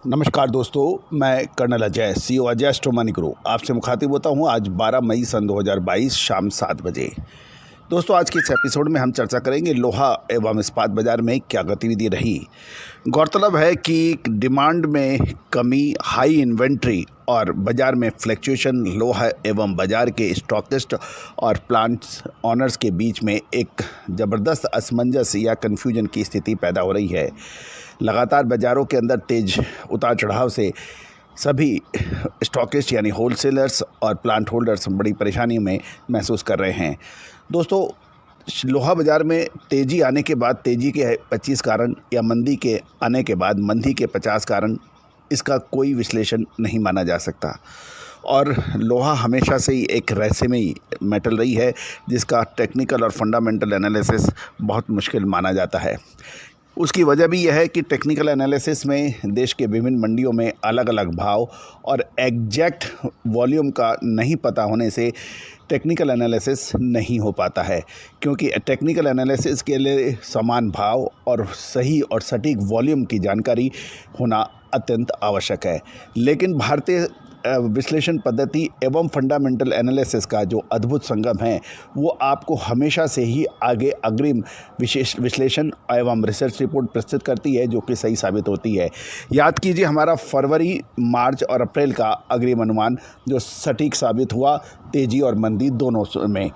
नमस्कार दोस्तों, मैं कर्नल अजय सीओ अजय एस्ट्रोमनी गुरु आपसे मुखातिब होता हूं आज 12 मई सन 2022 शाम 7 बजे। दोस्तों, आज के इस एपिसोड में हम चर्चा करेंगे लोहा एवं इस्पात बाजार में क्या गतिविधि रही। गौरतलब है कि डिमांड में कमी, हाई इन्वेंट्री और बाजार में फ्लैक्चुएशन लोहा एवं बाजार के स्टॉकिस्ट और प्लांट्स ऑनर्स के बीच में एक ज़बरदस्त असमंजस या कन्फ्यूजन की स्थिति पैदा हो रही है। लगातार बाज़ारों के अंदर तेज उतार चढ़ाव से सभी स्टॉकिस्ट यानी होलसेलर्स और प्लांट होल्डर्स बड़ी परेशानी में महसूस कर रहे हैं। दोस्तों, लोहा बाज़ार में तेज़ी आने के बाद तेज़ी के 25 कारण या मंदी के आने के बाद मंदी के 50 कारण, इसका कोई विश्लेषण नहीं माना जा सकता। और लोहा हमेशा से ही एक रहस्यमयी मेटल रही है जिसका टेक्निकल और फंडामेंटल एनालिसिस बहुत मुश्किल माना जाता है। उसकी वजह भी यह है कि टेक्निकल एनालिसिस में देश के विभिन्न मंडियों में अलग अलग भाव और एग्जैक्ट वॉल्यूम का नहीं पता होने से टेक्निकल एनालिसिस नहीं हो पाता है, क्योंकि टेक्निकल एनालिसिस के लिए समान भाव और सही और सटीक वॉल्यूम की जानकारी होना अत्यंत आवश्यक है। लेकिन भारतीय विश्लेषण पद्धति एवं फंडामेंटल एनालिसिस का जो अद्भुत संगम है वो आपको हमेशा से ही आगे अग्रिम विशेष विश्लेषण एवं रिसर्च रिपोर्ट प्रस्तुत करती है, जो कि सही साबित होती है। याद कीजिए हमारा फरवरी, मार्च और अप्रैल का अग्रिम अनुमान जो सटीक साबित हुआ तेजी और मंदी दोनों में।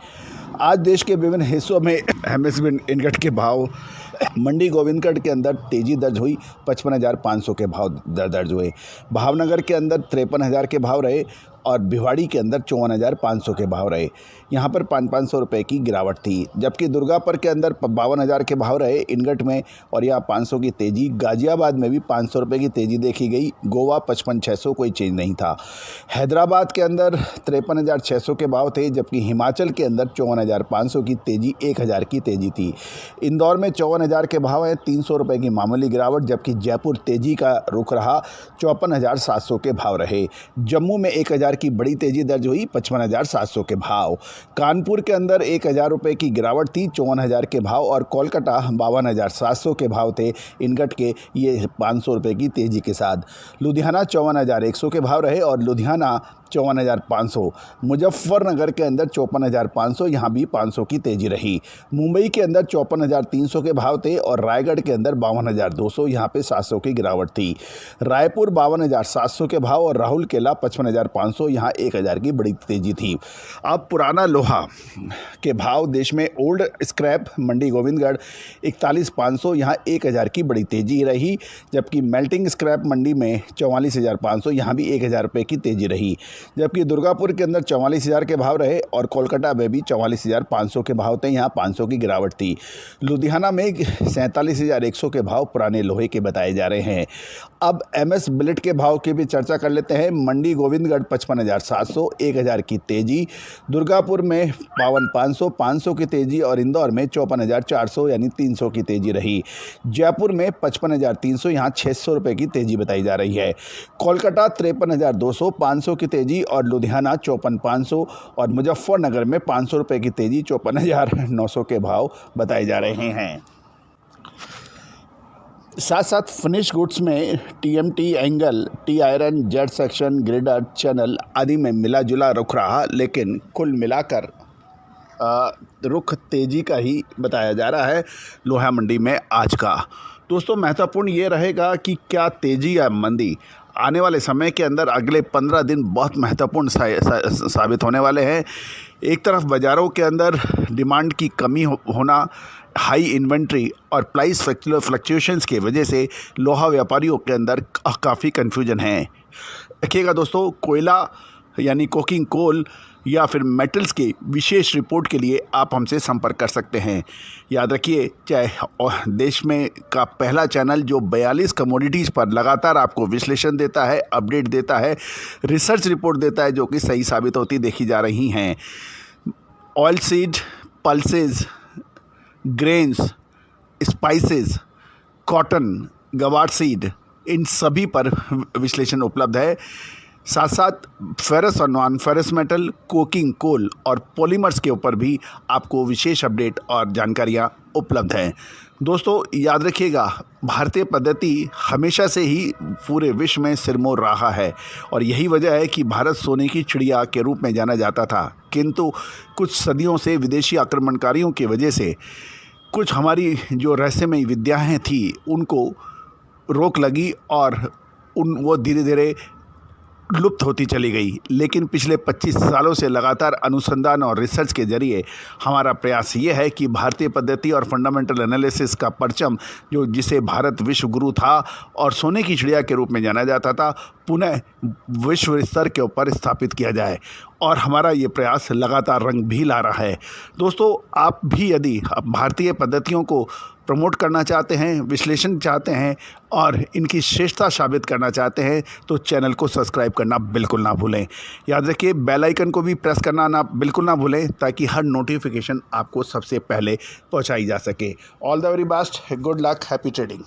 आज देश के विभिन्न हिस्सों में एमएसपी इनगट के भाव, मंडी गोविंदगढ़ के अंदर तेजी दर्ज हुई, 55,500 के भाव दर्ज हुए। भावनगर के अंदर 53,000 के भाव रहे और भिवाड़ी के अंदर 54,500 के भाव रहे। यहाँ पर 500 रुपये की गिरावट थी। जबकि दुर्गापुर के अंदर 52,000 के भाव रहे इनगट में और यहाँ 500 की तेज़ी। गाजियाबाद में भी 500 रुपये की तेज़ी देखी गई। गोवा 55,600, कोई चेंज नहीं था। हैदराबाद के अंदर 53,600 के भाव थे, जबकि हिमाचल के अंदर 54,500 की तेज़ी, 1,000 की तेज़ी थी। इंदौर में 54,000 के भाव हैं, 300 रुपये की मामूली गिरावट। जबकि जयपुर तेज़ी का रुख रहा, 54,700 के भाव रहे। जम्मू में 1,000 की बड़ी तेज़ी दर्ज हुई, 55,700 के भाव। कानपुर के अंदर 1,000 रुपये की गिरावट थी, 54,000 के भाव। और कोलकाता 52,700 के भाव थे इनगट के, ये 500 रुपये की तेज़ी के साथ। लुधियाना 54,100 के भाव रहे और लुधियाना 54,500। मुजफ्फरनगर के अंदर 54,500, यहाँ भी 500 की तेज़ी रही। मुंबई के अंदर 54,300 के भाव थे और रायगढ़ के अंदर 52,200, यहाँ पे 700 की गिरावट थी। रायपुर 52,700 के भाव और राहुल केला 55,500, यहाँ 1,000 की बड़ी तेज़ी थी। अब पुराना लोहा के भाव देश में ओल्ड स्क्रैप मंडी गोविंदगढ़ 41,500, यहाँ 1,000 की बड़ी तेज़ी रही। जबकि मेल्टिंग स्क्रैप मंडी में 44,500, यहाँ भी 1,000 रुपये की तेज़ी रही। जबकि दुर्गापुर के अंदर 44,000 के भाव रहे और कोलकाता में भी 44,500 के भाव थे, यहाँ 500 की गिरावट थी। लुधियाना में 47,100 के भाव पुराने लोहे के बताए जा रहे हैं। अब एमएस बिलेट के भाव की भी चर्चा कर लेते हैं। मंडी गोविंदगढ़ 55,700, 1,000 की तेज़ी। दुर्गापुर में 52,500, 500 की तेज़ी और इंदौर में 54,400 यानी 300 की तेज़ी रही। जयपुर में 55,300, यहाँ 600 रुपये की तेज़ी बताई जा रही है। कोलकाता 53,200, 500 की तेज़ी और लुधियाना 54,500 और मुजफ्फरनगर में 500 रुपये की तेज़ी, 54,900 के भाव बताए जा रहे हैं। साथ साथ फिनिश गुड्स में TMT, angle, T iron, jet section, grader, channel आदि में मिला जुला रुख रहा, लेकिन कुल मिलाकर रुख तेज़ी का ही बताया जा रहा है लोहा मंडी में आज का। दोस्तों, महत्वपूर्ण ये रहेगा कि क्या तेज़ी या मंदी आने वाले समय के अंदर अगले 15 दिन बहुत महत्वपूर्ण साबित होने वाले हैं। एक तरफ बाज़ारों के अंदर डिमांड की कमी होना, हाई इन्वेंट्री और प्राइस फ्लक्चुएशंस की वजह से लोहा व्यापारियों के अंदर काफ़ी कन्फ्यूजन है। देखिएगा दोस्तों, कोयला यानी कोकिंग कोल या फिर मेटल्स की विशेष रिपोर्ट के लिए आप हमसे संपर्क कर सकते हैं। याद रखिए, चाहे देश में का पहला चैनल जो 42 कमोडिटीज़ पर लगातार आपको विश्लेषण देता है, अपडेट देता है, रिसर्च रिपोर्ट देता है, जो कि सही साबित होती देखी जा रही हैं। Oil seed, pulses, grains, spices, cotton, guar seed, इन सभी पर विश्लेषण उपलब्ध है। साथ साथ फेरस और non ferrous metal, coking coal और पॉलीमर्स के ऊपर भी आपको विशेष अपडेट और जानकारियाँ उपलब्ध हैं। दोस्तों याद रखिएगा, भारतीय पद्धति हमेशा से ही पूरे विश्व में सिरमौर रहा है और यही वजह है कि भारत सोने की चिड़िया के रूप में जाना जाता था। किंतु कुछ सदियों से विदेशी आक्रमणकारियों की वजह से कुछ हमारी जो रहस्यमयी विद्याएं थी उनको रोक लगी और वो धीरे धीरे लुप्त होती चली गई। लेकिन पिछले 25 सालों से लगातार अनुसंधान और रिसर्च के जरिए हमारा प्रयास ये है कि भारतीय पद्धति और फंडामेंटल एनालिसिस का परचम जिसे भारत विश्व गुरु था और सोने की चिड़िया के रूप में जाना जाता था, पुनः विश्व स्तर के ऊपर स्थापित किया जाए और हमारा ये प्रयास लगातार रंग भी ला रहा है। दोस्तों आप भी यदि भारतीय पद्धतियों को प्रमोट करना चाहते हैं, विश्लेषण चाहते हैं और इनकी श्रेष्ठता साबित करना चाहते हैं तो चैनल को सब्सक्राइब करना बिल्कुल ना भूलें। याद रखिए बेल आइकन को भी प्रेस करना बिल्कुल ना भूलें ताकि हर नोटिफिकेशन आपको सबसे पहले पहुंचाई जा सके। All the very best, good luck, happy trading.